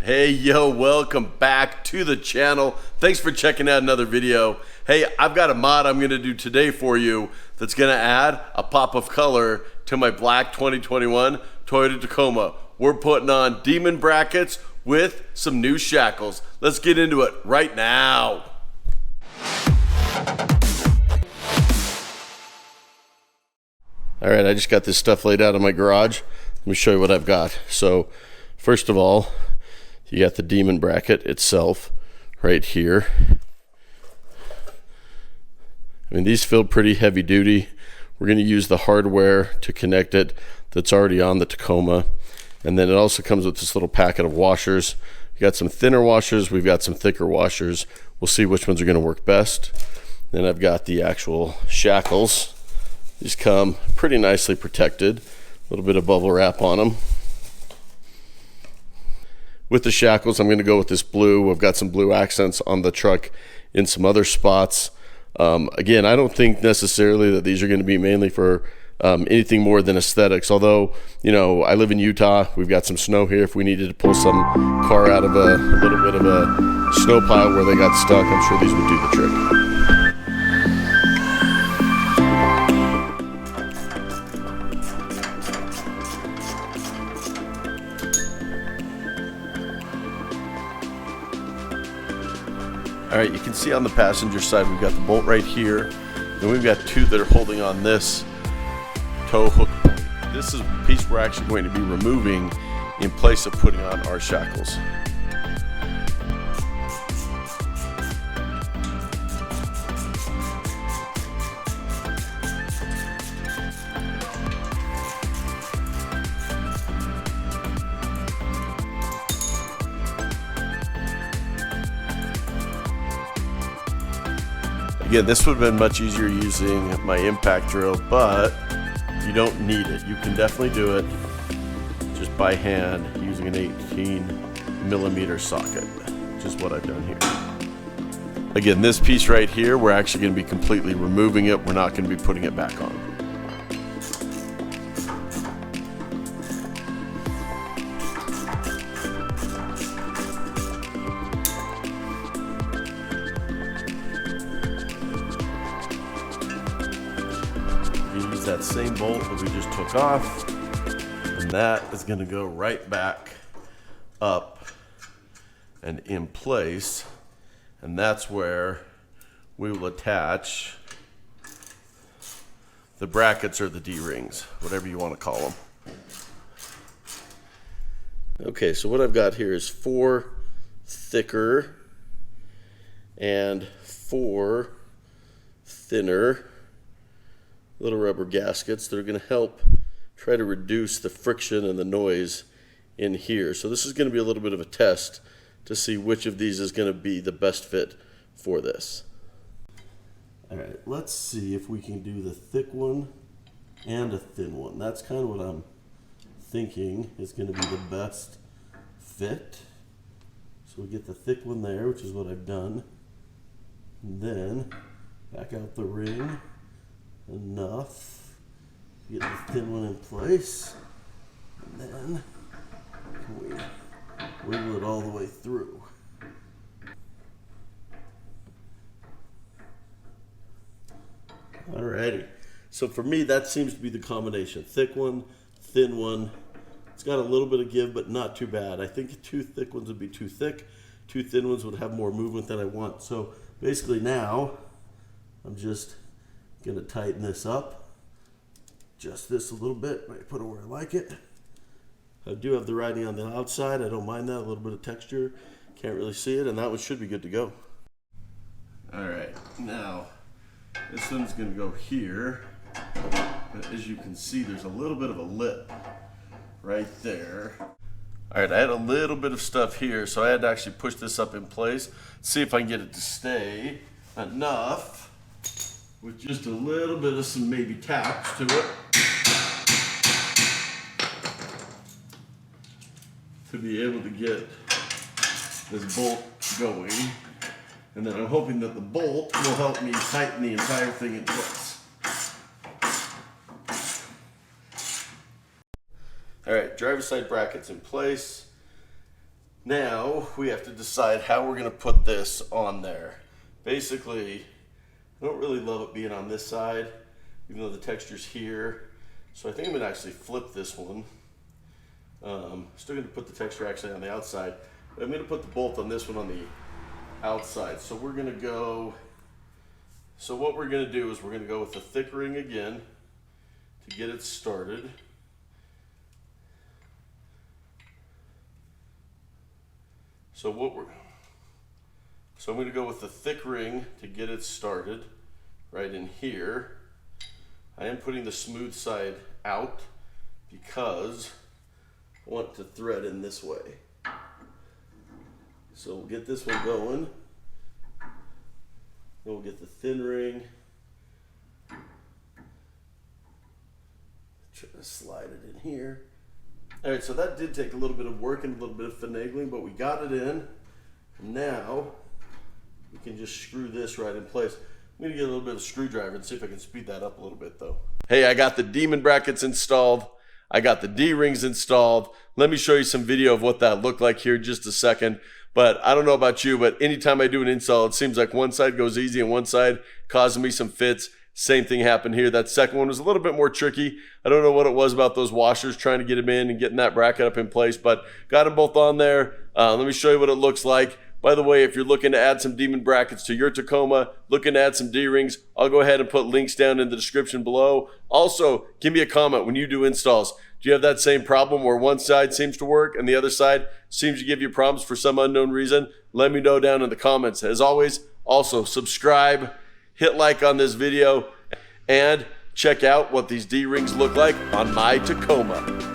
Hey, yo, welcome back to the channel. Thanks for checking out another video. Hey, I've got a mod I'm gonna do today for you that's gonna add a pop of color to my black 2021 Toyota Tacoma. We're putting on demon brackets with some new shackles. Let's get into it right now. All right, I just got this stuff laid out in my garage. Let me show you what I've got. So, first of all, you got the demon bracket itself right here. I mean, these feel pretty heavy duty. We're going to use the hardware to connect it that's already on the Tacoma. And then it also comes with this little packet of washers. We got some thinner washers, we've got some thicker washers. We'll see which ones are going to work best. Then I've got the actual shackles. These come pretty nicely protected. A little bit of bubble wrap on them. With the shackles, I'm going to go with this blue. I've got some blue accents on the truck in some other spots. Again, I don't think necessarily that these are going to be mainly for anything more than aesthetics. Although, you know, I live in Utah. We've got some snow here. If we needed to pull some car out of a little bit of a snow pile where they got stuck, I'm sure these would do the trick. All right, you can see on the passenger side, we've got the bolt right here, and we've got two that are holding on this tow hook point. This is a piece we're actually going to be removing in place of putting on our shackles. Again, this would have been much easier using my impact drill, but you don't need it. You can definitely do it just by hand using an 18mm socket, which is what I've done here. Again, this piece right here, we're actually going to be completely removing it. We're not going to be putting it back on. That same bolt that we just took off, and that is going to go right back up and in place, and that's where we will attach the brackets or the D-rings, whatever you want to call them. Okay, so what I've got here is 4 thicker and 4 thinner little rubber gaskets that are going to help try to reduce the friction and the noise in here. So this is going to be a little bit of a test to see which of these is going to be the best fit for this. All right, let's see if we can do the thick one and a thin one. That's kind of what I'm thinking is going to be the best fit. So we get the thick one there, which is what I've done. And then back out the ring. Enough to get the thin one in place, and then we wiggle it all the way through. Alrighty, so for me that seems to be the combination. Thick one, thin one. It's got a little bit of give, but not too bad. I think 2 thick ones would be too thick. 2 thin ones would have more movement than I want. So basically now I'm just going to tighten this up, just this a little bit, I put it where I like it. I do have the writing on the outside, I don't mind that, a little bit of texture, can't really see it, and that one should be good to go. Alright, now this one's going to go here, but as you can see there's a little bit of a lip right there. Alright, I had a little bit of stuff here, so I had to actually push this up in place, see if I can get it to stay enough with just a little bit of some maybe taps to it to be able to get this bolt going. And then I'm hoping that the bolt will help me tighten the entire thing in place. All right, driver's side brackets in place. Now we have to decide how we're going to put this on there. Basically, I don't really love it being on this side, even though the texture's here. So I think I'm going to actually flip this one. Still going to put the texture actually on the outside, but I'm going to put the bolt on this one on the outside. So we're going to go, so what we're going to do is we're going to go with the thick ring again to get it started. So I'm going to go with the thick ring to get it started right in here. I am putting the smooth side out because I want to thread in this way. So we'll get this one going. Then we'll get the thin ring. Try to slide it in here. All right, so that did take a little bit of work and a little bit of finagling, but we got it in. Now we can just screw this right in place. I'm gonna get a little bit of a screwdriver and see if I can speed that up a little bit though. Hey, I got the demon brackets installed. I got the D-rings installed. Let me show you some video of what that looked like here in just a second. But I don't know about you, but anytime I do an install, it seems like one side goes easy and one side causes me some fits. Same thing happened here. That second one was a little bit more tricky. I don't know what it was about those washers trying to get them in and getting that bracket up in place, but got them both on there. Let me show you what it looks like. By the way, if you're looking to add some demon brackets to your Tacoma, looking to add some D-rings, I'll go ahead and put links down in the description below. Also, give me a comment when you do installs. Do you have that same problem where one side seems to work and the other side seems to give you problems for some unknown reason? Let me know down in the comments. As always, also subscribe, hit like on this video, and check out what these D-rings look like on my Tacoma.